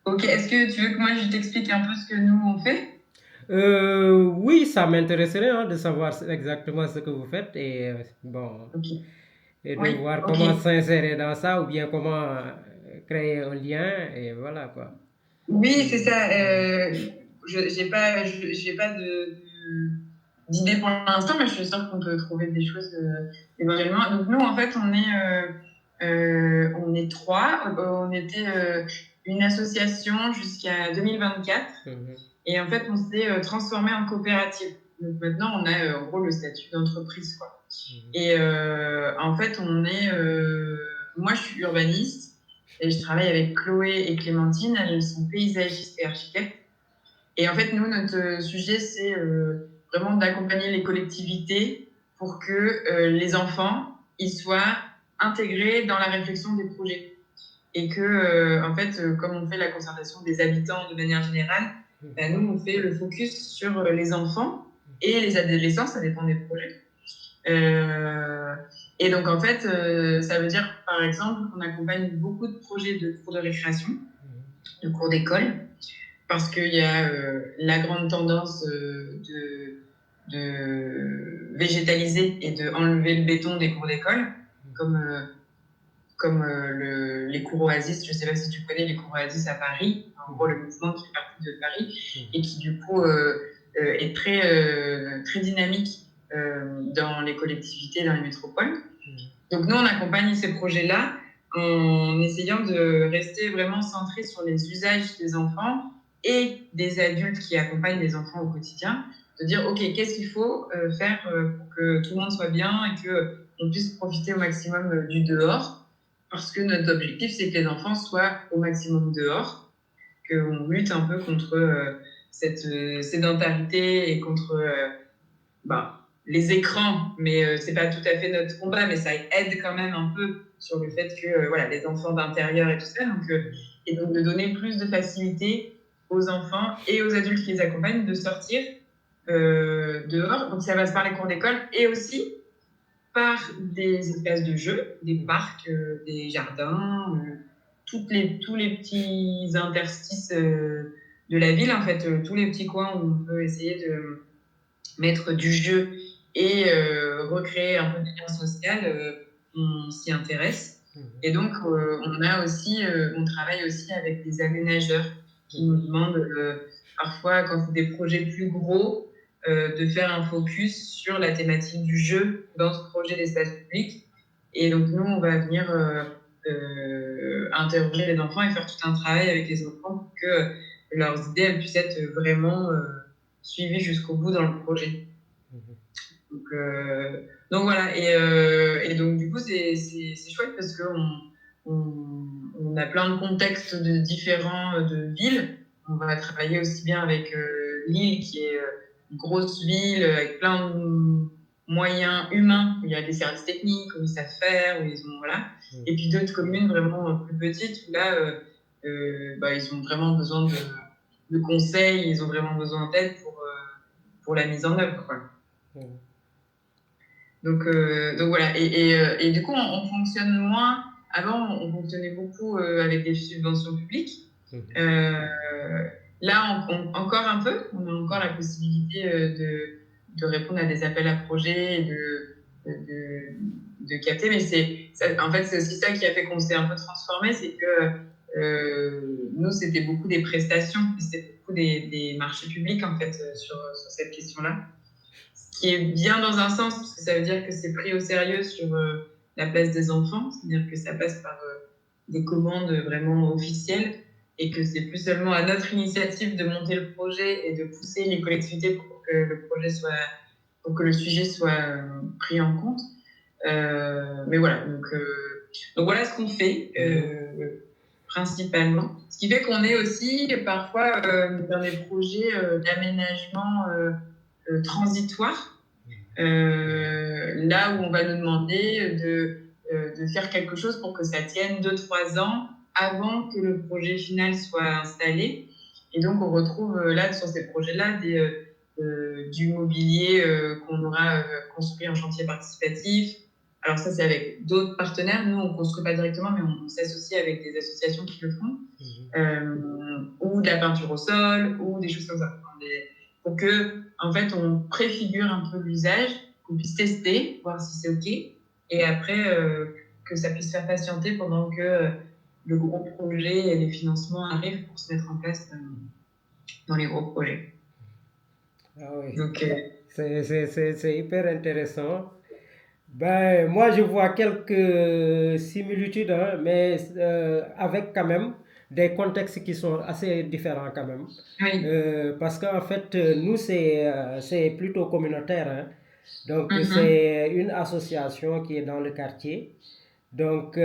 Ok, est-ce que tu veux que moi je t'explique un peu ce que nous on fait? Oui, ça m'intéresserait de savoir exactement ce que vous faites et bon, Ok. et de Oui, voir ok. comment s'insérer dans ça ou bien comment créer un lien et voilà quoi. Oui, c'est Mhm, ça. mhm, J'ai pas d'idée pour l'instant, mais je suis sûre qu'on peut trouver des choses éventuellement. Donc nous, en fait, on est trois. On était une association jusqu'à 2024. mhm, Et en fait, on s'est transformé en coopérative. Donc maintenant, on a en gros le statut d'entreprise, quoi. mhm, Et en fait, moi, je suis urbaniste et je travaille avec Chloé et Clémentine. Elles sont paysagistes et architectes. Et en fait, nous, notre sujet, c'est vraiment d'accompagner les collectivités pour que les enfants ils soient intégrés dans la réflexion des projets. Et que, en fait, comme on fait la concertation des habitants de manière générale, bah, nous, on fait le focus sur les enfants et les adolescents, ça dépend des projets. Euh, et donc, en fait, ça veut dire, par exemple, qu'on accompagne beaucoup de projets de cours de récréation, de cours d'école, parce qu'il y a la grande tendance de végétaliser et de enlever le béton des cours d'école, comme, les cours Oasis. Je ne sais pas si tu connais les cours Oasis à Paris, en gros le mouvement qui est parti de Paris et qui du coup est très dynamique dans les collectivités, dans les métropoles. Donc nous, on accompagne ces projets-là en essayant de rester vraiment centré sur les usages des enfants et des adultes qui accompagnent les enfants au quotidien, de dire, OK, qu'est-ce qu'il faut faire pour que tout le monde soit bien et qu'on puisse profiter au maximum du dehors, parce que notre objectif, c'est que les enfants soient au maximum dehors, qu'on lutte un peu contre cette sédentarité et contre les écrans, mais c'est pas tout à fait notre combat, mais ça aide quand même un peu sur le fait que voilà, les enfants d'intérieur et tout ça, et donc de donner plus de facilité aux enfants et aux adultes qui les accompagnent de sortir dehors. Donc ça passe par les cours d'école et aussi par des espaces de jeu, des parcs, des jardins, tous les petits interstices de la ville, en fait, tous les petits coins où on peut essayer de mettre du jeu et recréer un peu de lien social, on s'y intéresse. Et donc, on travaille aussi avec des aménageurs qui nous demandent parfois, quand c'est des projets plus gros, de faire un focus sur la thématique du jeu dans ce projet d'espace public. Et donc, nous, on va venir interroger les enfants et faire tout un travail avec les enfants pour que leurs idées elles puissent être vraiment suivies jusqu'au bout dans le projet. Donc, voilà, et donc du coup, c'est chouette parce qu'on a plein de contextes différents de villes. On va travailler aussi bien avec Lille, qui est une grosse ville avec plein de moyens humains, où il y a des services techniques, où ils savent faire, où ils ont, voilà. Et puis d'autres communes vraiment plus petites, où là, ils ont vraiment besoin de conseils, ils ont vraiment besoin d'aide pour la mise en œuvre, quoi. Donc voilà, et du coup, on fonctionne moins. Avant, on fonctionnait beaucoup avec des subventions publiques. Euh, Là, encore un peu, on a encore la possibilité de répondre à des appels à projets, de capter, mais en fait, c'est aussi ça qui a fait qu'on s'est un peu transformé, c'est que nous, c'était beaucoup des prestations, c'était beaucoup des marchés publics, en fait, sur cette question-là, qui est bien dans un sens, parce que ça veut dire que c'est pris au sérieux sur la place des enfants, c'est-à-dire que ça passe par des commandes vraiment officielles et que c'est plus seulement à notre initiative de monter le projet et de pousser les collectivités pour que le sujet soit pris en compte. Mais voilà, donc voilà ce qu'on fait principalement. Ce qui fait qu'on est aussi parfois dans des projets d'aménagement transitoire, là où on va nous demander de faire quelque chose pour que ça tienne 2-3 ans avant que le projet final soit installé. Et donc, on retrouve là, sur ces projets-là, du mobilier qu'on aura construit en chantier participatif, Alors ça, c'est avec d'autres partenaires. Nous, on ne construit pas directement, mais on s'associe avec des associations qui le font, ou de la peinture au sol, ou des choses comme ça. Pour que, en fait, on préfigure un peu l'usage, qu'on puisse tester, voir si c'est OK, et après, que ça puisse faire patienter pendant que le gros projet et les financements arrivent pour se mettre en place dans les gros projets. Ah oui, Donc, c'est hyper intéressant. Ben, moi, je vois quelques similitudes, hein, mais avec quand même des contextes qui sont assez différents quand même. oui. Parce qu'en fait, nous, c'est plutôt communautaire, hein. Donc, Mhm. c'est une association qui est dans le quartier. Donc,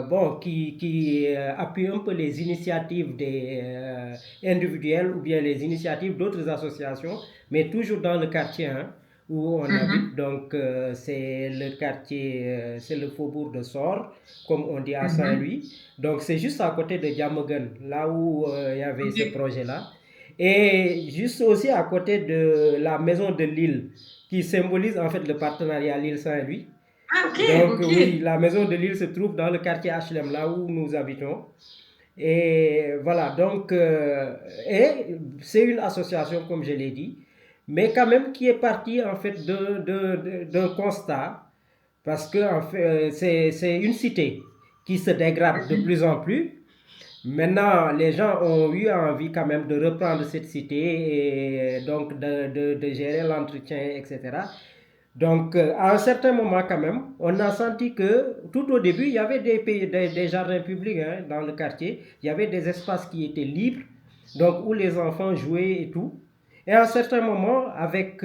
bon, qui appuie un peu les initiatives des individuels ou bien les initiatives d'autres associations, mais toujours dans le quartier, hein, où on habite. Mhm. Donc, c'est le quartier, c'est le faubourg de Sor, comme on dit à Mhm. Saint-Louis. Donc, c'est juste à côté de Diamogun, là où il y avait ce OK. projet-là. Et juste aussi à côté de la maison de l'île, qui symbolise en fait le partenariat Lille-Saint-Louis. Ah, OK, Donc OK. oui, la maison de l'île se trouve dans le quartier HLM, là où nous habitons. Et voilà, donc, et c'est une association, comme je l'ai dit, mais quand même qui est partie en fait d'un constat, parce que en fait, c'est une cité qui se dégrade de Mhm. plus en plus. Maintenant, les gens ont eu envie quand même de reprendre cette cité et donc de gérer l'entretien, etc. Donc, à un certain moment quand même, on a senti que tout au début, il y avait des jardins publics, hein, dans le quartier. Il y avait des espaces qui étaient libres, donc où les enfants jouaient et tout. Et à un certain moment, avec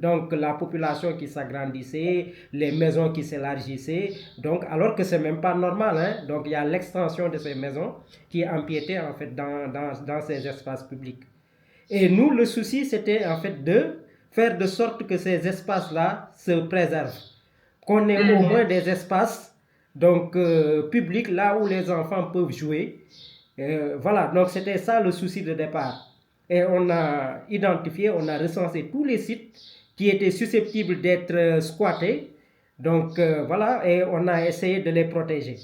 donc la population qui s'agrandissait, les maisons qui s'élargissaient, donc alors que c'est même pas normal, hein, donc il y a l'extension de ces maisons qui empiétait en fait dans ces espaces publics. Et nous, le souci, c'était en fait de faire de sorte que ces espaces-là se préservent. Qu'on ait au moins Mhm. des espaces donc, publics là où les enfants peuvent jouer. Voilà, donc c'était ça le souci de départ. Et on a identifié, on a recensé tous les sites qui étaient susceptibles d'être squattés. Donc voilà, et on a essayé de les protéger.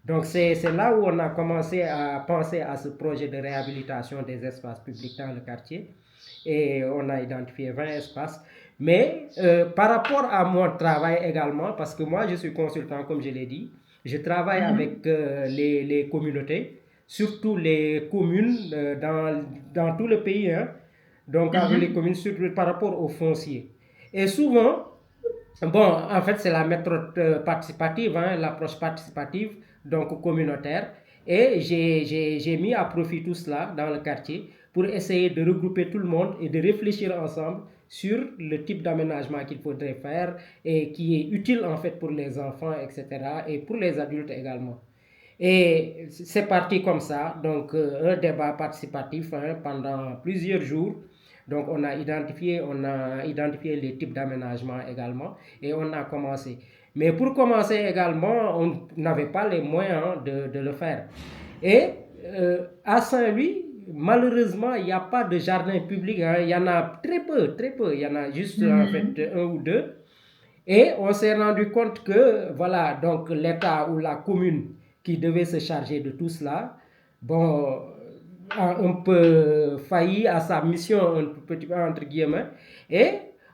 Donc c'est là où on a commencé à penser à ce projet de réhabilitation des espaces publics dans le quartier. Et on a identifié 20 espaces. Mais par rapport à mon travail également, parce que moi je suis consultant comme je l'ai dit, je travaille avec Mhm. les communautés, surtout les communes dans tout le pays, hein, donc avec les Mhm. communes surtout par rapport aux fonciers. Et souvent, bon, en fait, c'est la méthode participative, hein, l'approche participative, donc communautaire. Et j'ai mis à profit tout cela dans le quartier pour essayer de regrouper tout le monde et de réfléchir ensemble sur le type d'aménagement qu'il faudrait faire et qui est utile en fait pour les enfants, etc. et pour les adultes également. Et c'est parti comme ça, donc un débat participatif, hein, pendant plusieurs jours. Donc on a identifié les types d'aménagement également et on a commencé. Mais pour commencer également, on n'avait pas les moyens, hein, de le faire. Et à Saint-Louis, malheureusement, il n'y a pas de jardin public, hein. Il y en a très peu, très peu. Il y en a juste en fait Mhm. un ou deux. Et on s'est rendu compte que, voilà, donc l'État ou la commune qui devait se charger de tout cela, bon, a un peu failli à sa mission, un petit peu entre guillemets. Et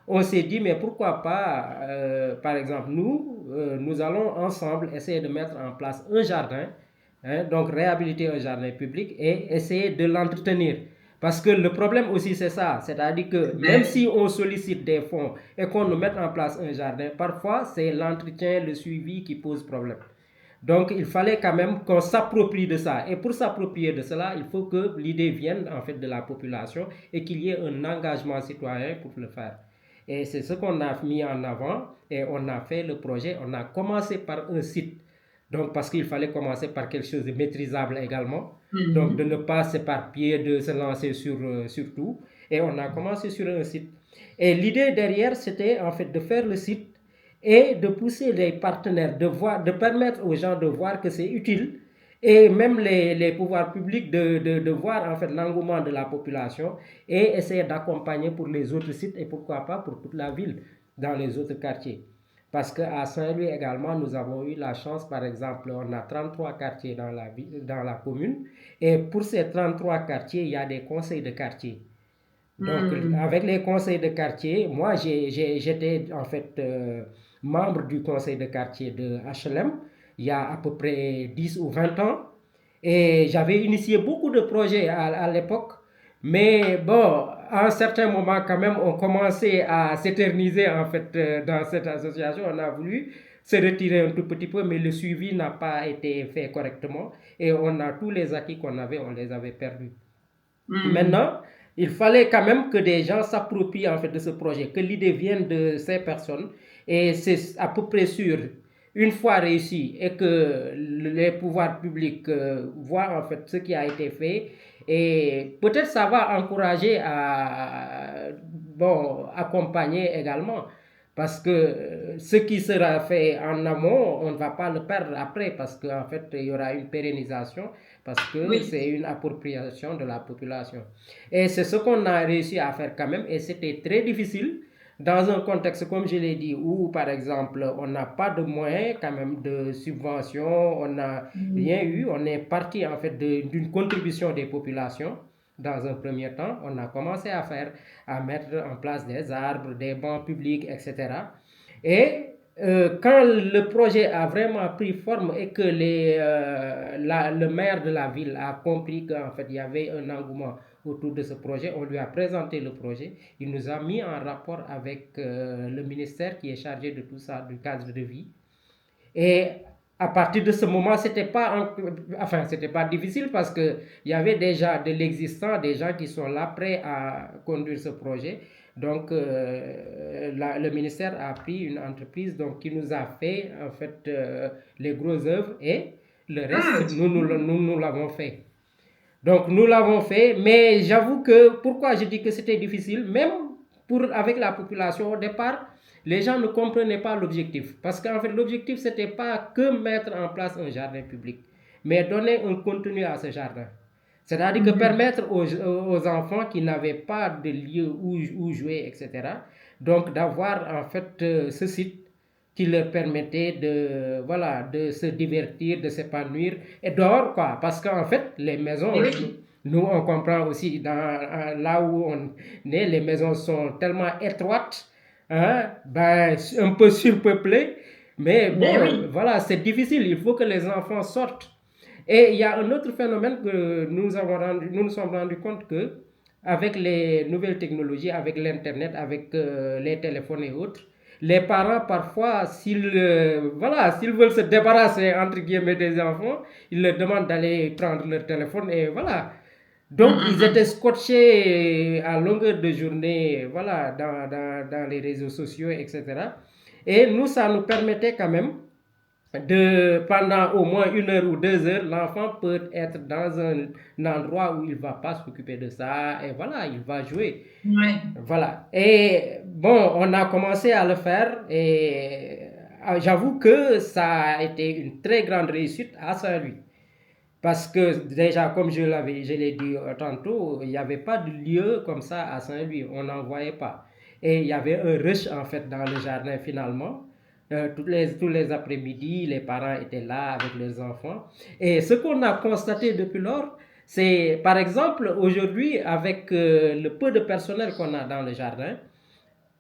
on s'est dit, mais pourquoi pas, par exemple, nous allons ensemble essayer de mettre en place un jardin, hein, donc réhabiliter un jardin public et essayer de l'entretenir. Parce que le problème aussi, c'est ça. C'est-à-dire que même Ben, si on sollicite des fonds et qu'on nous mette en place un jardin, parfois c'est l'entretien, le suivi qui pose problème. Donc il fallait quand même qu'on s'approprie de ça. Et pour s'approprier de cela, il faut que l'idée vienne en fait de la population et qu'il y ait un engagement citoyen pour le faire. Et c'est ce qu'on a mis en avant et on a fait le projet. On a commencé par un site. Donc parce qu'il fallait commencer par quelque chose de maîtrisable également. Donc de mhm. ne pas s'éparpiller, de se lancer sur tout. Et on a commencé sur un site. Et l'idée derrière, c'était en fait de faire le site et de pousser les partenaires, de permettre aux gens de voir que c'est utile et même les pouvoirs publics de voir en fait l'engouement de la population et essayer d'accompagner pour les autres sites et pourquoi pas pour toute la ville dans les autres quartiers. Parce qu'à Saint-Louis également, nous avons eu la chance, par exemple, on a 33 quartiers dans la commune. Et pour ces 33 quartiers, il y a des conseils de quartier. Donc, avec les conseils de quartier, moi, j'étais en fait membre du conseil de quartier de HLM il y a à peu près 10 ou 20 ans. Et j'avais initié beaucoup de projets à l'époque. Mais bon, à un certain moment, quand même, on commençait à s'éterniser en fait dans cette association. On a voulu se retirer un tout petit peu, mais le suivi n'a pas été fait correctement. Et on a tous les acquis qu'on avait, on les avait perdus. Maintenant, il fallait quand même que des gens s'approprient en fait de ce projet, que l'idée vienne de ces personnes. Et c'est à peu près sûr, une fois réussi et que les pouvoirs publics voient en fait ce qui a été fait, et peut-être ça va encourager à accompagner également. Parce que ce qui sera fait en amont, on ne va pas le perdre après, parce qu'en fait, il y aura une pérennisation, parce que c'est une appropriation de la population. Et c'est ce qu'on a réussi à faire quand même, et c'était très difficile dans un contexte, comme je l'ai dit, où par exemple, on n'a pas de moyens quand même de subvention, on n'a rien eu, on est parti en fait d'une contribution des populations. Dans un premier temps, on a commencé à mettre en place des arbres, des bancs publics, etc. Et quand le projet a vraiment pris forme et que le maire de la ville a compris qu'en fait il y avait un engouement autour de ce projet, on lui a présenté le projet, il nous a mis en rapport avec le ministère qui est chargé de tout ça, du cadre de vie. Et à partir de ce moment, c'était pas difficile parce que il y avait déjà de l'existant, des gens qui sont là prêts à conduire ce projet. Donc, le ministère a pris une entreprise donc, qui nous a fait en fait les grosses œuvres, et le reste, nous l'avons fait. Donc, nous l'avons fait, mais j'avoue que pourquoi je dis que c'était difficile, même avec la population au départ, les gens ne comprenaient pas l'objectif. Parce qu'en fait, l'objectif, ce n'était pas que mettre en place un jardin public, mais donner un contenu à ce jardin. C'est-à-dire que permettre aux enfants qui n'avaient pas de lieu où jouer, etc., donc d'avoir en fait ce site qui leur permettait de se divertir, de s'épanouir, et dehors, quoi. Parce qu'en fait, les maisons, nous, on comprend aussi, là où on est, les maisons sont tellement étroites, hein, un peu surpeuplées, mais bon, voilà, c'est difficile, il faut que les enfants sortent. Et il y a un autre phénomène que nous nous sommes rendus compte que, avec les nouvelles technologies, avec l'Internet, avec les téléphones et autres, les parents, parfois, s'ils veulent se débarrasser, entre guillemets, des enfants, ils leur demandent d'aller prendre leur téléphone, et voilà. Donc, ils étaient scotchés à longueur de journée, voilà, dans les réseaux sociaux, etc. Et nous, ça nous permettait quand même pendant au moins 1 heure ou 2 heures, l'enfant peut être dans un endroit où il ne va pas s'occuper de ça, et voilà, il va jouer. Voilà. Et bon, on a commencé à le faire, et j'avoue que ça a été une très grande réussite à Saint-Louis. Parce que déjà, comme je l'ai dit tantôt, il n'y avait pas de lieu comme ça à Saint-Louis, on n'en voyait pas. Et il y avait un rush en fait dans le jardin finalement. Tous les après-midi, les parents étaient là avec leurs enfants. Et ce qu'on a constaté depuis lors, c'est par exemple aujourd'hui, avec le peu de personnel qu'on a dans le jardin,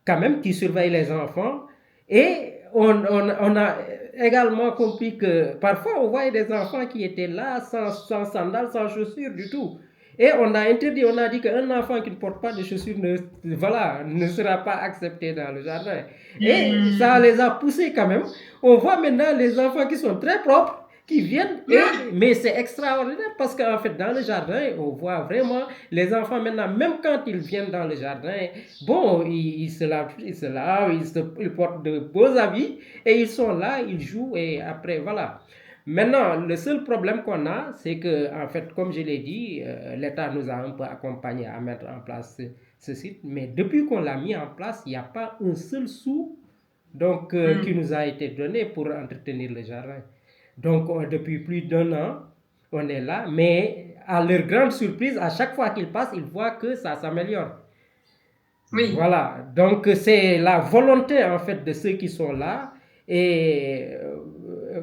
quand même qui surveille les enfants, et on a également compris que parfois on voyait des enfants qui étaient là sans sandales, sans chaussures du tout. Et on a dit qu'un enfant qui ne porte pas de chaussures ne sera pas accepté dans le jardin. Et ça les a poussés quand même. On voit maintenant les enfants qui sont très propres, qui viennent, mais c'est extraordinaire parce qu'en fait, dans le jardin, on voit vraiment les enfants maintenant, même quand ils viennent dans le jardin, bon, ils se lavent, ils portent de beaux habits, et ils sont là, ils jouent, et après, voilà. Maintenant, le seul problème qu'on a, c'est que, en fait, comme je l'ai dit, l'État nous a un peu accompagnés à mettre en place ce site, mais depuis qu'on l'a mis en place, il n'y a pas un seul sou donc, qui nous a été donné pour entretenir le jardin. Donc, depuis plus d'1 an, on est là, mais à leur grande surprise, à chaque fois qu'ils passent, ils voient que ça s'améliore. Oui. Voilà, donc c'est la volonté en fait de ceux qui sont là, Et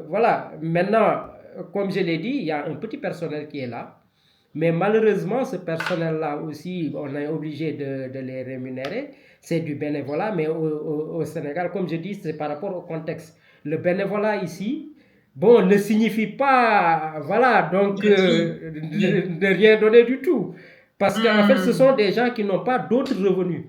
voilà, maintenant, comme je l'ai dit, il y a un petit personnel qui est là. Mais malheureusement, ce personnel-là aussi, on est obligé de les rémunérer. C'est du bénévolat, mais au Sénégal, comme je dis, c'est par rapport au contexte. Le bénévolat ici, bon, ne signifie pas, voilà, donc Gratuit. de rien donner du tout. Parce qu'en fait, ce sont des gens qui n'ont pas d'autres revenus.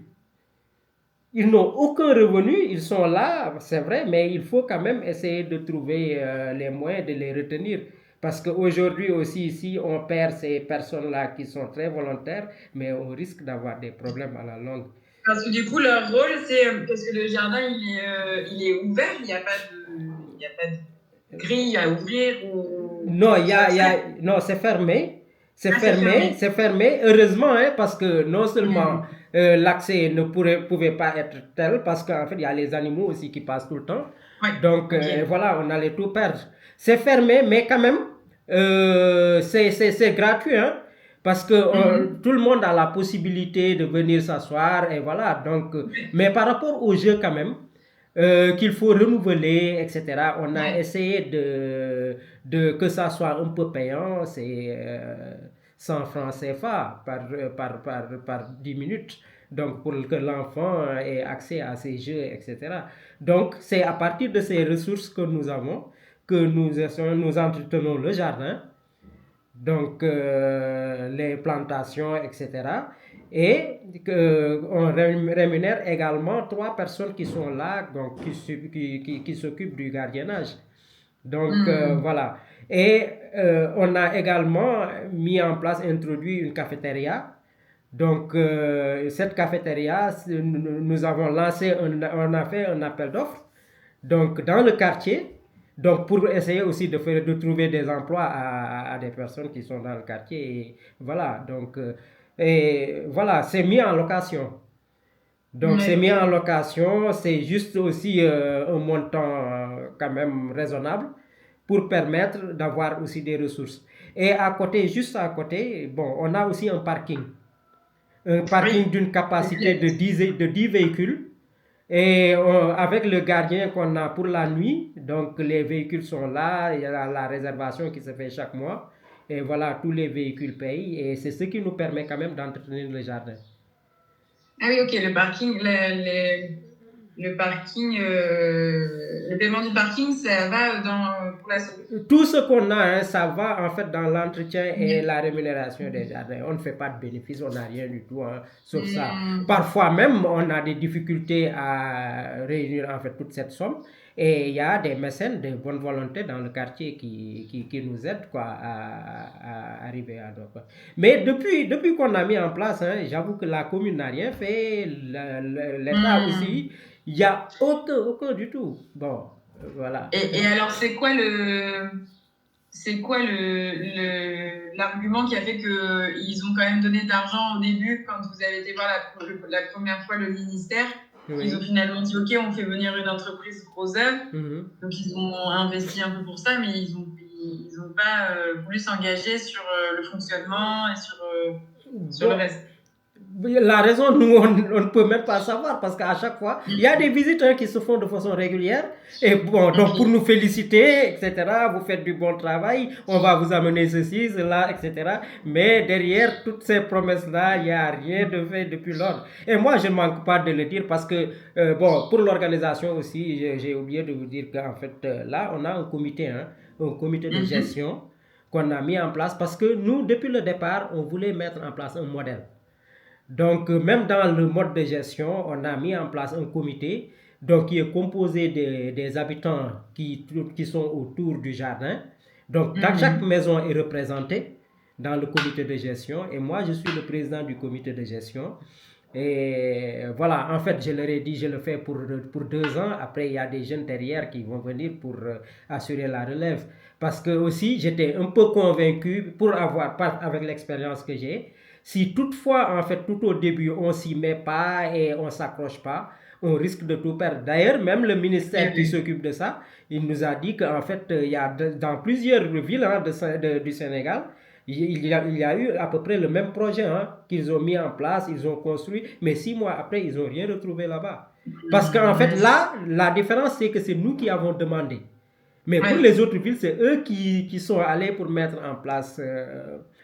Ils n'ont aucun revenu, ils sont là, c'est vrai, mais il faut quand même essayer de trouver les moyens de les retenir. Parce qu'aujourd'hui aussi, si on perd ces personnes-là qui sont très volontaires, mais on risque d'avoir des problèmes à la longue. Parce que du coup, leur rôle, c'est parce que le jardin, il est ouvert, il n'y a pas de grille à ouvrir ou Non, d'accès. non, c'est fermé. C'est Ah, c'est fermé, fermé. c'est fermé. Heureusement, hein, parce que non seulement Hmm. l'accès ne pouvait pas être tel, parce qu'en fait, il y a les animaux aussi qui passent tout le temps. Ouais, Donc, ok. voilà, on allait tout perdre. C'est fermé, mais quand même, c'est gratuit, hein, parce que Mhm. tout le monde a la possibilité de venir s'asseoir, et voilà. Donc, mais par rapport au jeu, quand même, qu'il faut renouveler, etc. On a Ouais. essayé que ça soit un peu payant, c'est 100 francs CFA par 10 minutes. Donc, pour que l'enfant ait accès à ces jeux, etc. Donc, c'est à partir de ces ressources que nous avons que nous entretenons le jardin, donc les plantations, etc. Et on rémunère également 3 personnes qui sont là, donc qui s'occupent du gardiennage. Donc Hmm. voilà. Et on a également mis en place, introduit une cafétéria. Donc cette cafétéria, nous avons lancé, on a fait un appel d'offres donc dans le quartier, donc pour essayer aussi de trouver des emplois à des personnes qui sont dans le quartier. Et voilà, donc et voilà, c'est mis en location. Donc c'est Ouais, mis en ok. location, c'est juste aussi un montant quand même raisonnable pour permettre d'avoir aussi des ressources. Et à côté, juste à côté, bon, on a aussi un parking. Un parking Oui. d'une capacité Ok. de 10 véhicules. Et avec le gardien qu'on a pour la nuit, donc les véhicules sont là, il y a la réservation qui se fait chaque mois. Et voilà, tous les véhicules payent et c'est ce qui nous permet quand même d'entretenir le jardin. Ah oui, ok, le parking, le parking, le paiement du parking, ça va pour la. Tout ce qu'on a, hein, ça va en fait dans l'entretien et Ok. la rémunération des jardins. On ne fait pas de bénéfices, on n'a rien du tout, hein, sauf ça. Hmm. Parfois même, on a des difficultés à réunir en fait toute cette somme. Et il y a des mécènes de bonne volonté dans le quartier qui nous aident quoi, à arriver à nos. Mais depuis qu'on a mis en place, hein, j'avoue que la commune n'a rien fait, l'État Hmm. aussi, il n'y a aucun du tout. Bon, voilà. Et alors, c'est quoi l'argument qui a fait qu'ils ont quand même donné de l'argent au début quand vous avez été voir la première fois le ministère? Ils ont Oui. finalement dit, OK, on fait venir une entreprise gros œuvre. Mhm. Donc, ils ont investi un peu pour ça, mais ils ont pas voulu s'engager sur le fonctionnement et sur le Bon, reste. la raison, nous, on ne peut même pas savoir parce qu'à chaque fois, il y a des visites hein, qui se font de façon régulière. Et bon, donc pour OK. nous féliciter, etc., vous faites du bon travail, on va vous amener ceci, cela, etc. Mais derrière toutes ces promesses-là, il n'y a rien de fait depuis lors. Et moi, je ne manque pas de le dire parce que, bon, pour l'organisation aussi, j'ai oublié de vous dire qu'en fait, là, on a hein, un comité de Mhm. gestion qu'on a mis en place parce que nous, depuis le départ, on voulait mettre en place un modèle. Donc, même dans le mode de gestion, on a mis en place un comité donc, qui est composé des habitants qui sont autour du jardin. Donc, chaque Mhm. maison est représentée dans le comité de gestion et moi, je suis le président du comité de gestion. Et voilà, en fait, je leur ai dit, je le fais pour 2 ans. Après, il y a des jeunes derrière qui vont venir pour assurer la relève. Parce que aussi, j'étais un peu convaincu, pour avoir, avec l'expérience que j'ai, si toutefois, en fait, tout au début, on s'y met pas et on s'accroche pas, on risque de tout perdre. D'ailleurs, même le Oui, ministère qui oui. s'occupe de ça, il nous a dit qu'en fait, il y a dans plusieurs villes hein, du Sénégal, il y a eu à peu près le même projet hein, qu'ils ont mis en place, ils ont construit, mais 6 mois après, ils n'ont rien retrouvé là-bas. Parce qu'en fait, là, la différence, c'est que c'est nous qui avons demandé. Mais pour les autres villes, c'est eux qui sont allés pour mettre en place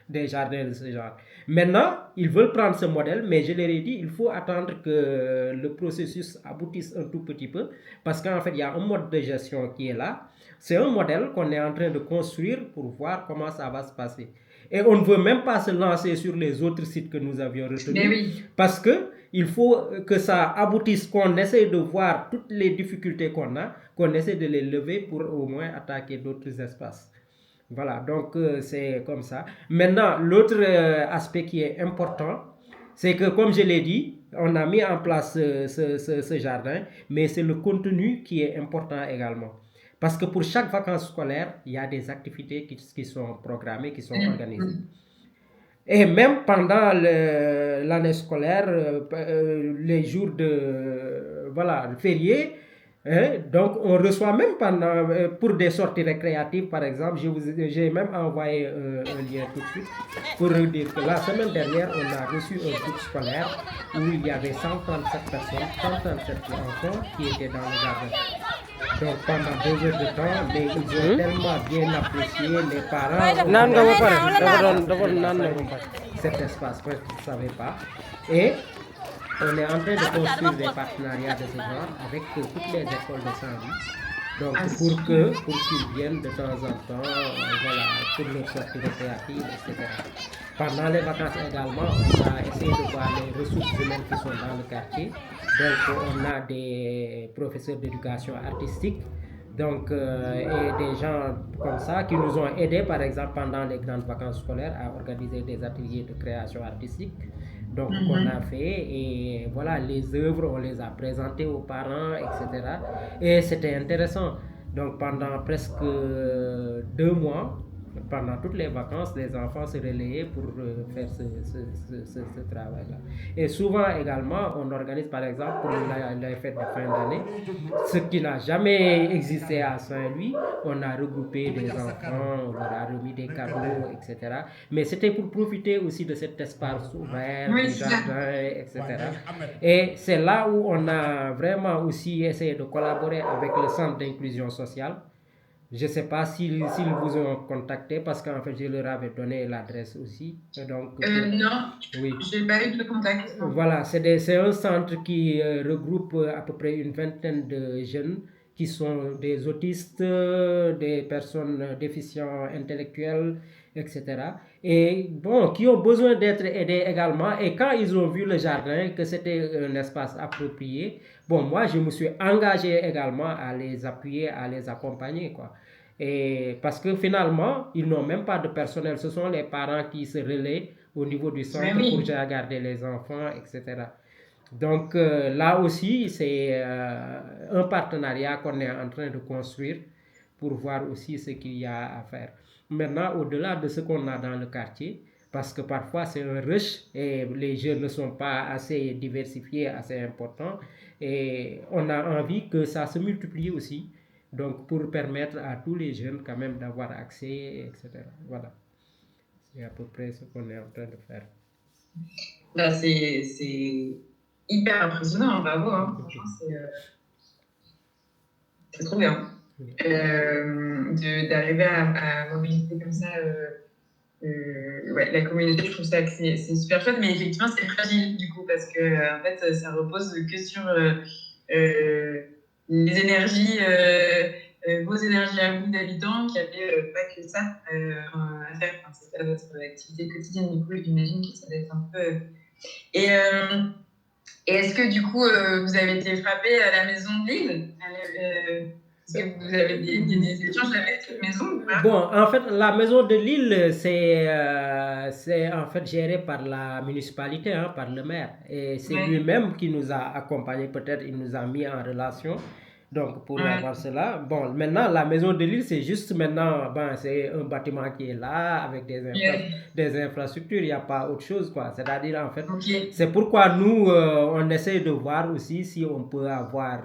des jardins de ce genre. Maintenant, ils veulent prendre ce modèle, mais je leur ai dit, il faut attendre que le processus aboutisse un tout petit peu, parce qu'en fait, il y a un mode de gestion qui est là. C'est un modèle qu'on est en train de construire pour voir comment ça va se passer. Et on ne veut même pas se lancer sur les autres sites que nous avions retenus, parce que il faut que ça aboutisse, qu'on essaie de voir toutes les difficultés qu'on a, qu'on essaie de les lever pour au moins attaquer d'autres espaces. Voilà, donc c'est comme ça. Maintenant, l'autre aspect qui est important, c'est que comme je l'ai dit, on a mis en place ce jardin, mais c'est le contenu qui est important également. Parce que pour chaque vacances scolaires, il y a des activités qui sont programmées, qui sont organisées. Et même pendant l'année scolaire, les jours de fériés, donc on reçoit même pour des sorties récréatives par exemple, j'ai même envoyé un lien tout de suite pour dire que la semaine dernière on a reçu un groupe scolaire où il y avait 137 personnes, 137 enfants qui étaient dans le jardin. Donc pendant 2 heures de temps, mais ils ont tellement bien apprécié, les parents cet espace, parce qu'ils ne savaient pas. Et on est en train de construire des partenariats de ce genre avec toutes les écoles de Saint-Louis. Donc pour qu'ils viennent de temps en temps, pour leur sortie récréative, etc. Pendant les vacances également, on a essayé de voir les ressources humaines qui sont dans le quartier. Donc on a des professeurs d'éducation artistique, donc et des gens comme ça qui nous ont aidés par exemple pendant les grandes vacances scolaires à organiser des ateliers de création artistique. Donc qu'on a fait, et voilà, les œuvres on les a présentées aux parents, etc. Et c'était intéressant. Donc pendant presque 2 mois, pendant toutes les vacances, les enfants se relayaient pour faire ce travail-là. Et souvent également, on organise par exemple pour les fêtes de fin d'année, ce qui n'a jamais existé à Saint-Louis. On a regroupé des enfants, on leur a remis des cadeaux, etc. Mais c'était pour profiter aussi de cet espace ouvert, du jardin, etc. Et c'est là où on a vraiment aussi essayé de collaborer avec le centre d'inclusion sociale. Je ne sais pas s'ils vous ont contacté, parce qu'en fait, je leur avais donné l'adresse aussi. Donc, non, oui. Je n'ai pas eu de contact. Voilà, c'est un centre qui regroupe à peu près une vingtaine de jeunes qui sont des autistes, des personnes déficients intellectuels, etc. Et bon, qui ont besoin d'être aidés également. Et quand ils ont vu le jardin, que c'était un espace approprié, bon, moi, je me suis engagé également à les appuyer, à les accompagner, quoi. Et parce que finalement, ils n'ont même pas de personnel. Ce sont les parents qui se relaient au niveau du centre pour garder les enfants, etc. Donc là aussi, c'est un partenariat qu'on est en train de construire pour voir aussi ce qu'il y a à faire. Maintenant, au-delà de ce qu'on a dans le quartier, parce que parfois c'est un rush et les jeunes ne sont pas assez diversifiés, assez importants, et on a envie que ça se multiplie aussi, donc pour permettre à tous les jeunes quand même d'avoir accès, etc. Voilà, c'est à peu près ce qu'on est en train de faire. Là, c'est hyper impressionnant, bravo, hein. Franchement, c'est trop bien. D'arriver à mobiliser comme ça la communauté, je trouve ça que c'est super chouette, mais effectivement c'est fragile du coup, parce que en fait ça repose que sur les énergies, vos énergies à vous d'habitants, qui n'avaient pas que ça à faire. Enfin, c'est pas votre activité quotidienne, du coup j'imagine que ça doit être un peu... Et est-ce que du coup vous avez été frappé à la maison de l'île? Est-ce que vous avez des échanges avec cette maison ou pas? Bon, en fait, la maison de l'île, c'est en fait géré par la municipalité, hein, par le maire. Et c'est lui-même qui nous a accompagnés, peut-être il nous a mis en relation. Donc, pour avoir cela, bon, maintenant, la maison de l'île, c'est juste maintenant, ben, c'est un bâtiment qui est là, avec des infrastructures, il n'y a pas autre chose, quoi. C'est-à-dire, en fait, c'est pourquoi nous, on essaie de voir aussi si on peut avoir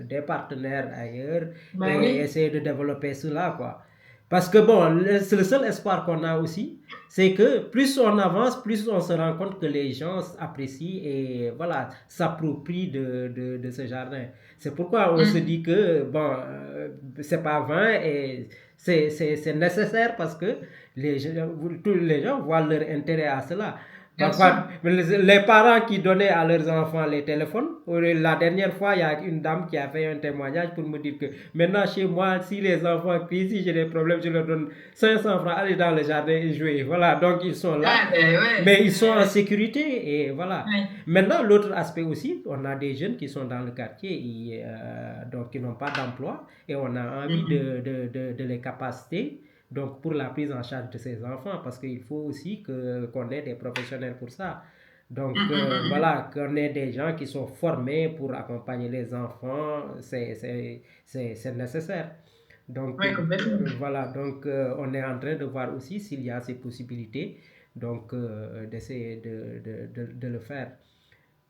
des partenaires ailleurs et essayer de développer cela, quoi. Parce que bon, c'est le seul espoir qu'on a aussi, c'est que plus on avance, plus on se rend compte que les gens apprécient et voilà, s'approprient de ce jardin. C'est pourquoi on se dit que bon, c'est pas vain et c'est nécessaire parce que tous les gens voient leur intérêt à cela. Bien sûr. Parfois, les parents qui donnaient à leurs enfants les téléphones, la dernière fois, il y a une dame qui a fait un témoignage pour me dire que maintenant, chez moi, si les enfants crient, si j'ai des problèmes, je leur donne 500 francs, allez dans le jardin et jouer. Voilà, donc ils sont là, Ah, ben ouais. mais ils sont en sécurité et voilà. Ouais. Maintenant, l'autre aspect aussi, on a des jeunes qui sont dans le quartier, donc qui n'ont pas d'emploi et on a envie de les capaciter donc pour la prise en charge de ces enfants parce qu'il faut aussi qu'on ait des professionnels pour ça. Donc voilà, qu'on ait des gens qui sont formés pour accompagner les enfants, c'est nécessaire. Donc Ouais, complètement. voilà, donc on est en train de voir aussi s'il y a ces possibilités, donc d'essayer de le faire.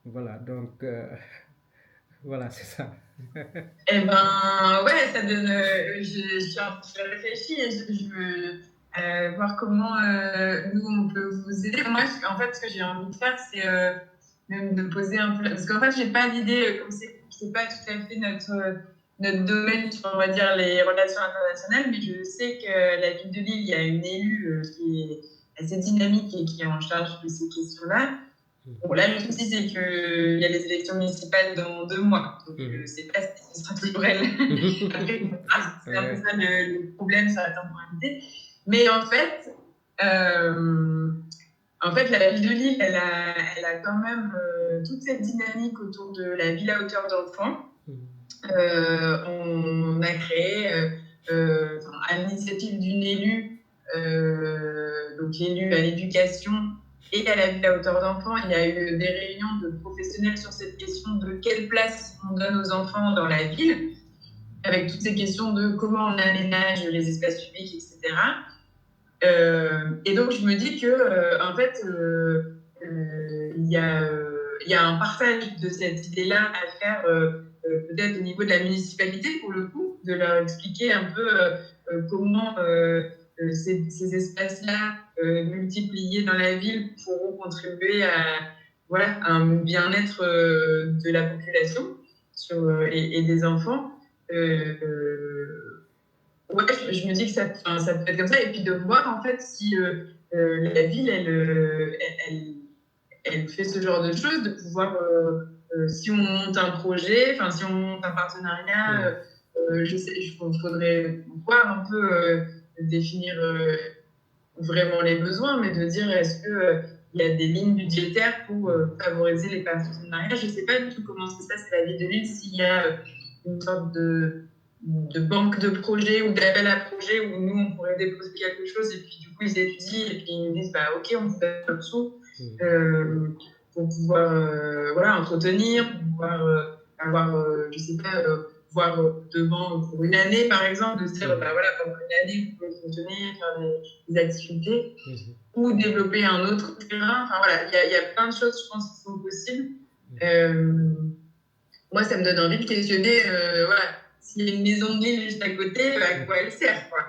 Voilà, donc voilà, c'est ça. Eh ben, ouais, ça donne. Je réfléchis et je veux voir comment nous, on peut vous aider. Moi, en fait, ce que j'ai envie de faire, c'est même de poser un peu. Parce qu'en fait, j'ai pas d'idée, comme c'est pas tout à fait notre domaine sur, on va dire, les relations internationales, mais je sais que la ville de Lille, il y a une élue qui est assez dynamique et qui est en charge de ces questions-là. Bon, là, le souci, c'est qu'il y a les élections municipales dans 2 mois. Donc, je ne sais pas si ce sera toujours elle. Après, c'est un peu ça le problème sur la temporalité. Mais en fait, la ville de Lille, elle a quand même toute cette dynamique autour de la ville à hauteur d'enfants. On a créé, à l'initiative d'une élue, donc élue à l'éducation, et à la ville à hauteur d'enfants, il y a eu des réunions de professionnels sur cette question de quelle place on donne aux enfants dans la ville, avec toutes ces questions de comment on aménage les espaces publics, etc. Et donc, je me dis que, en fait, il y a un partage de cette idée-là à faire peut-être au niveau de la municipalité, pour le coup, de leur expliquer un peu comment ces espaces-là multipliés dans la ville pourront contribuer à un bien-être de la population et des enfants. Ouais, je me dis que ça peut être comme ça. Et puis de voir en fait si la ville, elle fait ce genre de choses, de pouvoir, si on monte un projet, enfin si on monte un partenariat, je sais, il faudrait voir un peu définir vraiment les besoins, mais de dire est-ce que il y a des lignes budgétaires pour favoriser les partenariats. Je ne sais pas du tout comment ça se passe à la ville de Lille, s'il y a une sorte de banque de projets ou d'appel à projets où nous, on pourrait déposer quelque chose et puis du coup, ils étudient et puis ils nous disent, bah, ok, on vous donne le sous pour pouvoir voilà, entretenir, pour pouvoir avoir, je sais pas, voir devant pour une année, par exemple, de se dire, bah voilà, pendant une année, vous pouvez entretenir, faire des activités ou développer un autre terrain. Enfin voilà, il y a plein de choses, je pense, qui sont possibles. Moi, ça me donne envie de questionner, voilà, s'il y a une maison de l'île juste à côté, à quoi elle sert, quoi.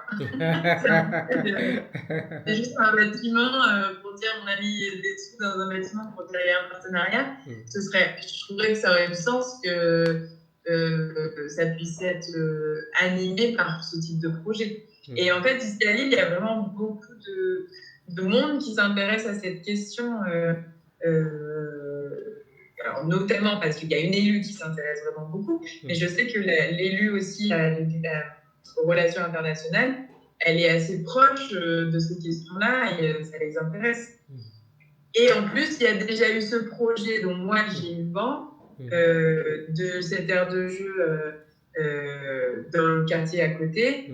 C'est juste un bâtiment pour dire on a mis des sous dans un bâtiment pour dire il y a un partenariat. Je trouverais que ça aurait du sens que ça puisse être animé par ce type de projet. Et en fait, ici à Lille, il y a vraiment beaucoup de monde qui s'intéresse à cette question. Alors, notamment parce qu'il y a une élue qui s'intéresse vraiment beaucoup, mais je sais que l'élu aussi aux relations internationales, elle est assez proche de ces questions-là et ça les intéresse. Et en plus, il y a déjà eu ce projet dont moi j'ai eu vent de cette aire de jeu dans le quartier à côté.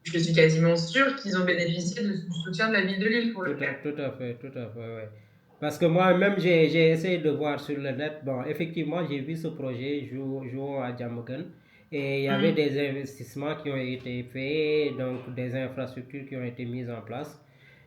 Je suis quasiment sûre qu'ils ont bénéficié du soutien de la ville de Lille pour le faire. Tout à fait, ouais. Parce que moi-même, j'ai essayé de voir sur le net. Bon, effectivement, j'ai vu ce projet jouant à Diamaguène. Et il y avait des investissements qui ont été faits, donc des infrastructures qui ont été mises en place.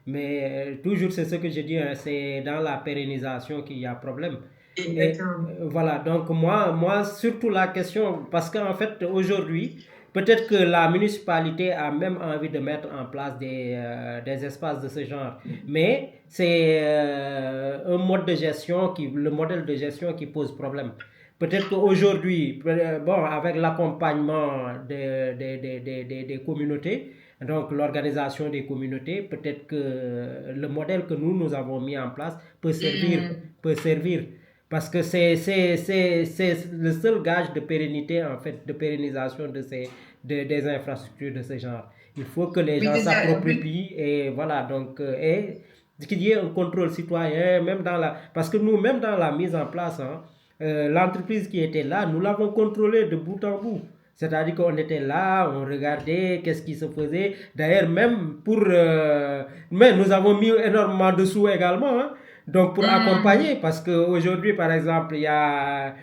Mais toujours, c'est ce que je dis, hein, c'est dans la pérennisation qu'il y a problème. Exactement. Et, voilà, donc moi, surtout la question, parce qu'en fait, aujourd'hui, Peut-être que la municipalité a même envie de mettre en place des espaces de ce genre. Mais c'est un mode de gestion le modèle de gestion qui pose problème. Peut-être qu'aujourd'hui, bon, avec l'accompagnement des communautés, donc l'organisation des communautés, peut-être que le modèle que nous avons mis en place peut servir. Parce que c'est le seul gage de pérennité, en fait, de pérennisation des infrastructures de ce genre. Il faut que les Oui, gens c'est ça. s'approprient et voilà, donc, et qu'il y ait un contrôle citoyen, même parce que nous, même dans la mise en place, hein, l'entreprise qui était là, nous l'avons contrôlée de bout en bout. C'est-à-dire qu'on était là, on regardait qu'est-ce qui se faisait. D'ailleurs, même mais nous avons mis énormément de sous également, hein. Donc pour accompagner, parce qu'aujourd'hui, par exemple, il y a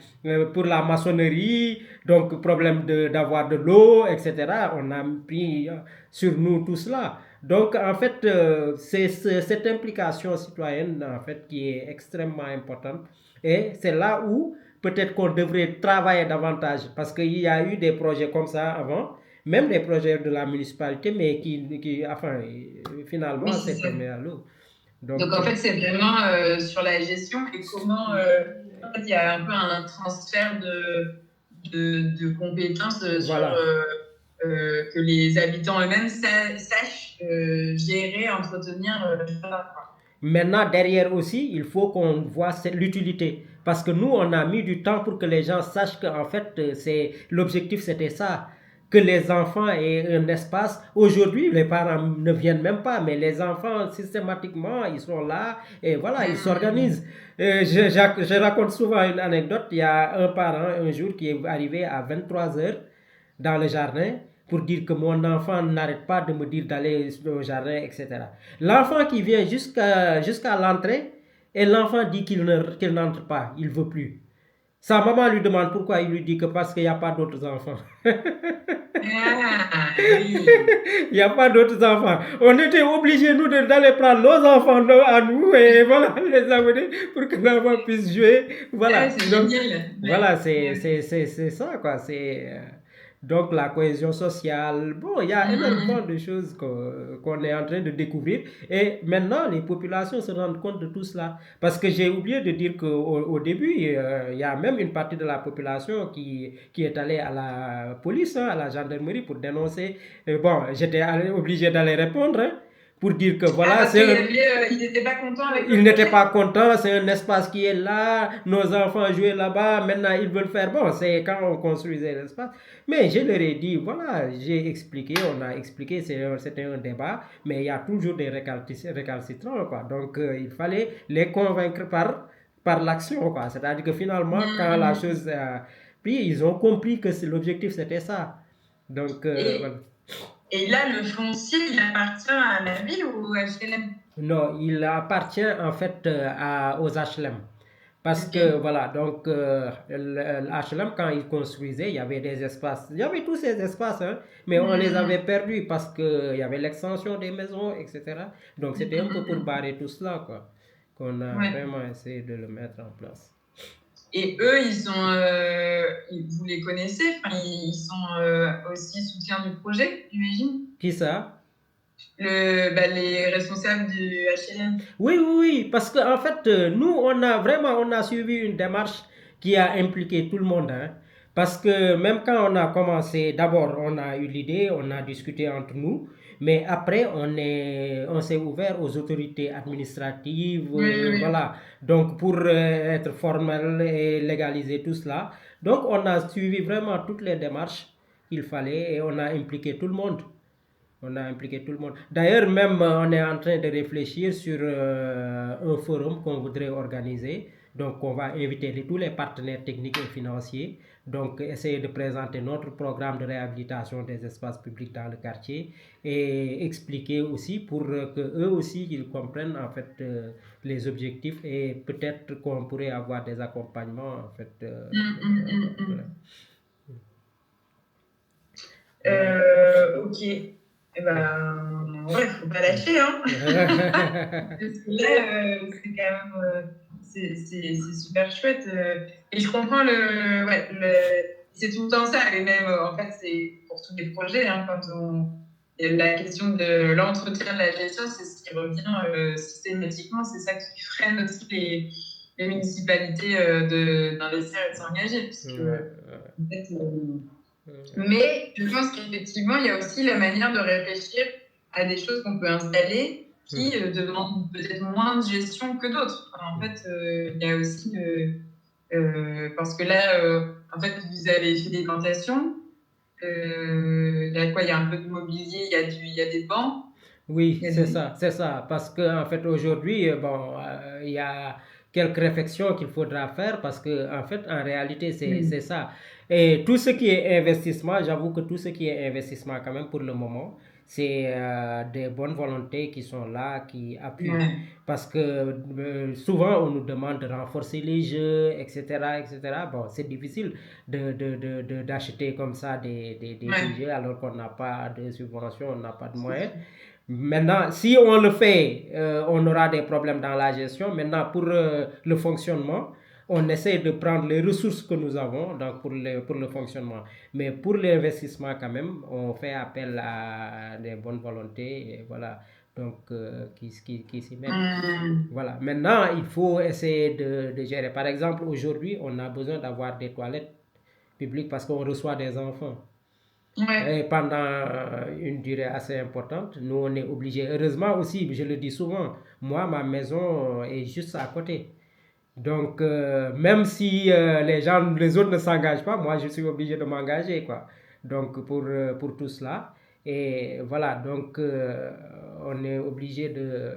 pour la maçonnerie, donc problème d'avoir de l'eau, etc. On a pris sur nous tout cela. Donc en fait, c'est cette implication citoyenne en fait qui est extrêmement importante. Et c'est là où peut-être qu'on devrait travailler davantage, parce qu'il y a eu des projets comme ça avant, même des projets de la municipalité, mais enfin, finalement, Oui, c'est c'est ça. tombé à l'eau. Donc, en fait, c'est vraiment sur la gestion et comment, en fait, il y a un peu un transfert de compétences voilà. que les habitants eux-mêmes sachent gérer, entretenir. Maintenant, derrière aussi, il faut qu'on voit l'utilité. Parce que nous, on a mis du temps pour que les gens sachent qu'en fait, l'objectif, c'était ça. Que les enfants aient un espace. Aujourd'hui, les parents ne viennent même pas, mais les enfants, systématiquement, ils sont là et voilà, ils s'organisent. Je raconte souvent une anecdote. Il y a un parent, un jour, qui est arrivé à 23 heures dans le jardin pour dire que mon enfant n'arrête pas de me dire d'aller au jardin, etc. L'enfant qui vient jusqu'à l'entrée et l'enfant dit qu'il n'entre pas, il ne veut plus. Sa maman lui demande pourquoi, il lui dit que parce qu'il n'y a pas d'autres enfants. Ah, oui. Il n'y a pas d'autres enfants. On était obligés, nous, d'aller prendre nos enfants à nous et voilà, les amener pour que l'enfant puisse jouer. Voilà. C'est Donc, génial. voilà, c'est ça, quoi. Donc, la cohésion sociale. Bon, il y a énormément de choses qu'on est en train de découvrir. Et maintenant, les populations se rendent compte de tout cela. Parce que j'ai oublié de dire qu'au début, il y a même une partie de la population qui est allée à la police, hein, à la gendarmerie pour dénoncer. Bon, j'étais obligé d'aller répondre, hein, pour dire que voilà, parce qu'ils n'étaient pas contents avec ils n'étaient pas contents, c'est un espace qui est là, nos enfants jouaient là-bas, maintenant ils veulent faire, bon, c'est quand on construisait l'espace. Mais je leur ai dit, voilà, j'ai expliqué, on a expliqué, c'était un débat, mais il y a toujours des récalcitrants, quoi. Donc il fallait les convaincre par l'action, quoi. C'est-à-dire que finalement, quand la chose... puis ils ont compris que l'objectif c'était ça. Donc, voilà. Et là, le foncier, il appartient à la ville ou à HLM? Non, il appartient en fait aux HLM. Parce que voilà, donc l'HLM, quand ils construisaient, il y avait des espaces, il y avait tous ces espaces, hein, mais on les avait perdus parce qu'il y avait l'extension des maisons, etc. Donc c'était un peu pour barrer tout cela, quoi, qu'on a vraiment essayé de le mettre en place. Et eux, vous les connaissez, enfin, ils sont aussi soutiens du projet, j'imagine? Qui ça? Les responsables du HLM. Oui, oui, oui, parce qu'en fait, nous, on a suivi une démarche qui a impliqué tout le monde, hein. Parce que même quand on a commencé, d'abord, on a eu l'idée, on a discuté entre nous, mais après, on s'est ouvert aux autorités administratives, voilà. Donc, pour être formel et légaliser tout cela. Donc, on a suivi vraiment toutes les démarches qu'il fallait et on a impliqué tout le monde. On a impliqué tout le monde. D'ailleurs, même on est en train de réfléchir sur un forum qu'on voudrait organiser. Donc, on va inviter tous les partenaires techniques et financiers. Donc, essayer de présenter notre programme de réhabilitation des espaces publics dans le quartier et expliquer aussi pour que eux aussi ils comprennent en fait les objectifs et peut-être qu'on pourrait avoir des accompagnements en fait. Ok. Eh ben, ouais, faut pas lâcher, hein. Parce que là, c'est quand même, c'est super chouette. Et je comprends c'est tout le temps ça. Et même, en fait, c'est pour tous les projets, hein, la question de l'entretien de la gestion, c'est ce qui revient systématiquement. C'est ça qui freine aussi les municipalités d'investir et de s'engager. En fait, mais je pense qu'effectivement, il y a aussi la manière de réfléchir à des choses qu'on peut installer qui demandent peut-être moins de gestion que d'autres. En fait, il y a aussi... parce que là, en fait, vous avez fait des plantations. Il y a quoi? Il y a un peu de mobilier, il y a des bancs. Oui, c'est ça. Parce qu'en fait, aujourd'hui, bon, il y a quelques réflexions qu'il faudra faire parce que, en fait, en réalité, c'est ça. Et tout ce qui est investissement, j'avoue que tout ce qui est investissement, quand même, pour le moment, c'est des bonnes volontés qui sont là, qui appuient. Parce que souvent, on nous demande de renforcer les jeux, etc., etc. Bon, c'est difficile d'acheter comme ça des jeux alors qu'on n'a pas de subvention, on n'a pas de moyens. Maintenant, si on le fait, on aura des problèmes dans la gestion. Maintenant, pour le fonctionnement, on essaie de prendre les ressources que nous avons donc pour le fonctionnement. Mais pour l'investissement, quand même, on fait appel à des bonnes volontés. Et voilà, donc qui s'y mettent. Voilà. Maintenant, il faut essayer de gérer. Par exemple, aujourd'hui, on a besoin d'avoir des toilettes publiques parce qu'on reçoit des enfants. Et pendant une durée assez importante, nous on est obligé. Heureusement aussi, je le dis souvent, moi ma maison est juste à côté. Donc même si les autres ne s'engagent pas, moi je suis obligé de m'engager quoi. Donc pour tout cela. Et voilà, donc on est obligé de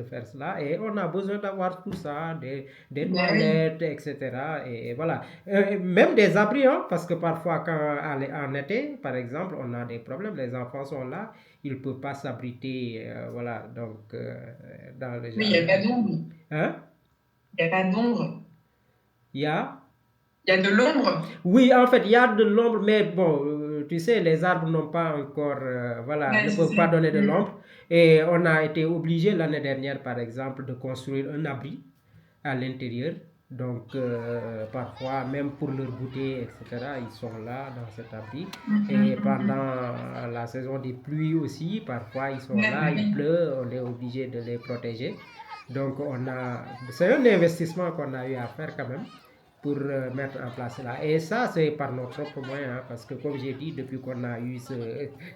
faire cela et on a besoin d'avoir tout ça, des toilettes, etc. Et voilà. Même des abris, hein, parce que parfois en été, par exemple, on a des problèmes, les enfants sont là, ils ne peuvent pas s'abriter, voilà, donc dans le jardin. Mais il n'y a pas d'ombre. Hein? Il n'y a pas d'ombre. Il y a de l'ombre. Oui, en fait, il y a de l'ombre, mais bon, tu sais, les arbres n'ont pas encore, ne peuvent pas donner de l'ombre. Et on a été obligé l'année dernière, par exemple, de construire un abri à l'intérieur. Donc, parfois, même pour leur goûter, etc., ils sont là dans cet abri. Et pendant la saison des pluies aussi, parfois, ils sont là, il pleut, on est obligé de les protéger. Donc, c'est un investissement qu'on a eu à faire quand même pour mettre en place là. Et ça, c'est par nos propres moyens, hein, parce que comme j'ai dit, depuis qu'on a eu ce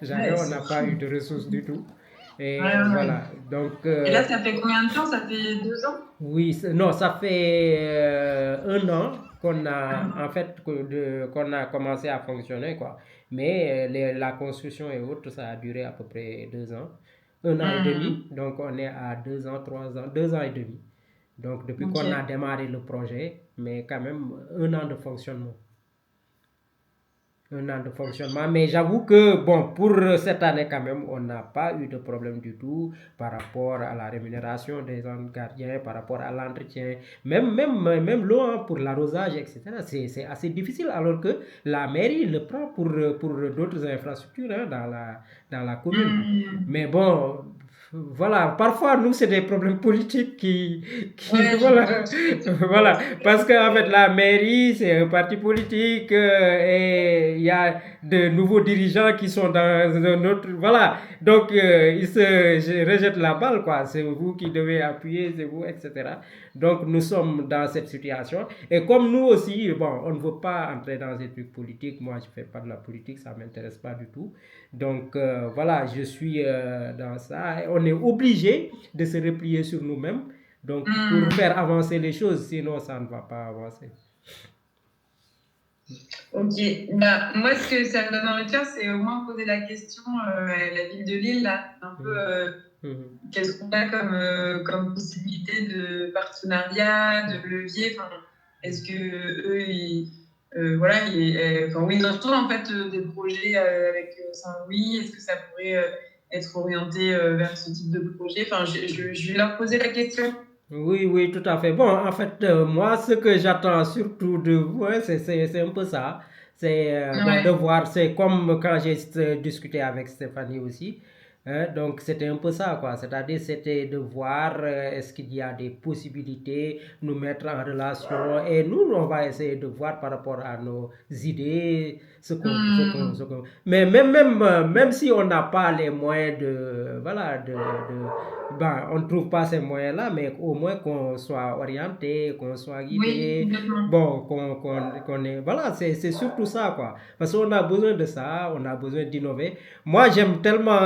jardin, on n'a pas eu de ressources du tout. Et voilà. Donc, et là, ça fait combien de temps? Ça fait 2 ans? Oui, non, ça fait 1 an qu'on a, en fait, qu'on a commencé à fonctionner, quoi. Mais la construction et autres, ça a duré à peu près 2 ans. 1 an et demi. Donc, on est à 2 ans, 3 ans, 2 ans et demi. Donc, depuis qu'on a démarré le projet, mais quand même 1 an de fonctionnement. 1 an de fonctionnement. Mais j'avoue que, bon, pour cette année quand même, on n'a pas eu de problème du tout par rapport à la rémunération des gardiens, par rapport à l'entretien, même l'eau hein, pour l'arrosage, etc. C'est assez difficile alors que la mairie le prend pour d'autres infrastructures hein, dans la commune. Mais bon, voilà, parfois nous c'est des problèmes politiques qui voilà, parce qu'en fait la mairie c'est un parti politique et il y a de nouveaux dirigeants qui sont dans un autre, voilà, donc ils se rejettent la balle quoi, c'est vous qui devez appuyer, c'est vous, etc. Donc nous sommes dans cette situation et comme nous aussi, bon, on ne veut pas entrer dans des trucs politiques, moi je fais pas de la politique, ça m'intéresse pas du tout, donc voilà, je suis dans ça, et on est obligé de se replier sur nous-mêmes, donc pour faire avancer les choses, sinon ça ne va pas avancer. Ok, bah, moi ce que ça me donne envie de faire, c'est au moins poser la question à la ville de Lille, là, un peu qu'est-ce qu'on a comme possibilité de partenariat, de levier, est-ce que eux, voilà, oui, ils entendent en fait des projets avec Saint-Louis, est-ce que ça pourrait être orienté vers ce type de projet? Enfin, je vais leur poser la question. Oui, tout à fait. Bon, en fait, moi, ce que j'attends surtout de vous, hein, c'est un peu ça. C'est bon, de voir, c'est comme quand j'ai discuté avec Stéphanie aussi. Hein. Donc c'était un peu ça, quoi. C'est-à-dire c'était de voir est-ce qu'il y a des possibilités, nous mettre en relation et nous, on va essayer de voir par rapport à nos idées, Mais même si on n'a pas les moyens ben, on ne trouve pas ces moyens-là, mais au moins qu'on soit orienté, qu'on soit Oui, guidé, complètement. bon, qu'on est, voilà, c'est surtout ça, quoi. Parce qu'on a besoin de ça, on a besoin d'innover. Moi, j'aime tellement.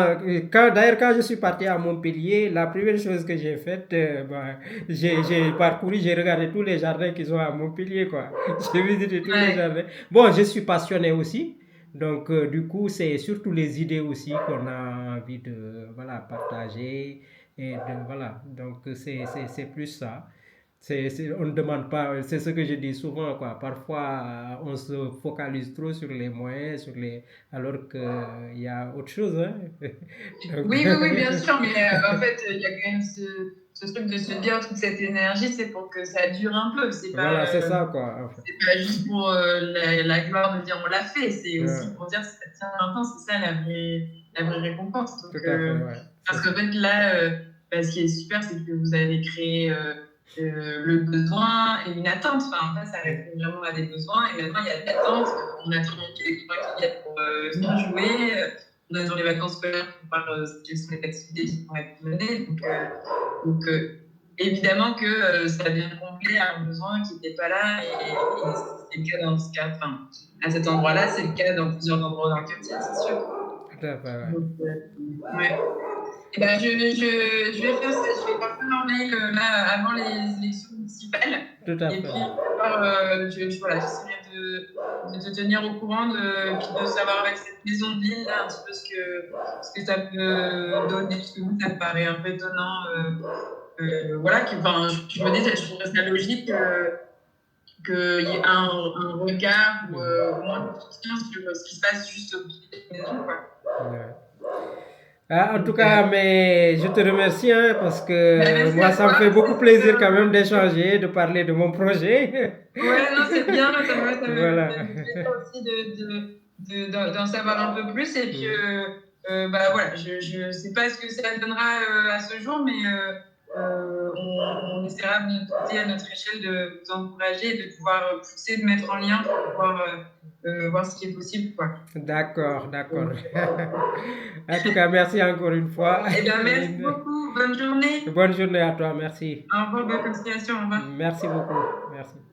D'ailleurs, quand je suis parti à Montpellier, la première chose que j'ai faite, ben, j'ai parcouru, j'ai regardé tous les jardins qui sont à Montpellier, quoi. J'ai visité tous les Ouais. jardins. Bon, je suis passionné aussi. Donc, du coup, c'est surtout les idées aussi qu'on a envie de voilà, partager. Voilà. Donc, c'est plus ça. On ne demande pas, c'est ce que je dis souvent, quoi. Parfois, on se focalise trop sur les moyens, alors qu'il y a autre chose, hein. Donc, Oui, oui, oui, bien sûr, mais en fait, il y a quand même ce truc de se dire toute cette énergie, c'est pour que ça dure un peu. voilà, c'est ça, quoi, en fait. C'est pas juste pour la gloire de dire on l'a fait, c'est aussi pour dire que ça tient longtemps, c'est ça la vraie récompense. Donc, Tout à fait, ouais. parce qu'en fait, là, ce qui est super, c'est que vous avez créé le besoin et une attente. Enfin, ça répond vraiment à des besoins. Et maintenant, il y a de l'attente. On attend quelqu'un qui vienne pour venir jouer. On est dans les vacances scolaires pour voir quelles sont les activités qui vont être menées. Donc évidemment que ça vient combler un besoin qui n'était pas là. Et c'est le cas dans ce cas. Enfin, à cet endroit-là, c'est le cas dans plusieurs endroits dans le quartier, c'est sûr. Tout à fait, ouais. Donc, ouais. Eh ben, je vais faire ça, je vais faire un mail là, avant les élections municipales. Tout à Et fait. puis, voilà, j'essaierai de te tenir au courant, puis de savoir avec cette maison de ville, là, un petit peu ce que ça peut donner, parce que moi, ça me paraît un peu étonnant. Voilà, je me dis, je trouverais ça logique qu'il y ait un regard ou au moins une soutien sur ce qui se passe juste au pied de la maison, quoi. Ouais. Ah, en tout Donc, cas, mais je te remercie hein, parce que merci moi, à ça me toi. fait beaucoup plaisir quand même d'échanger, de parler de mon projet. Ouais, non, c'est bien, ça me Voilà. fait plaisir aussi d'en savoir un peu plus. Et puis, bah voilà, je sais pas ce que ça donnera à ce jour, mais on essaiera de notre côté, à notre échelle, de vous encourager et de pouvoir pousser, de mettre en lien pour pouvoir voir ce qui est possible, quoi. D'accord, d'accord. En tout cas, merci encore une fois. Eh bien, merci Une beaucoup. Bonne journée. bonne journée à toi, merci. Au revoir, bonne continuation. Au revoir. Merci beaucoup. Merci.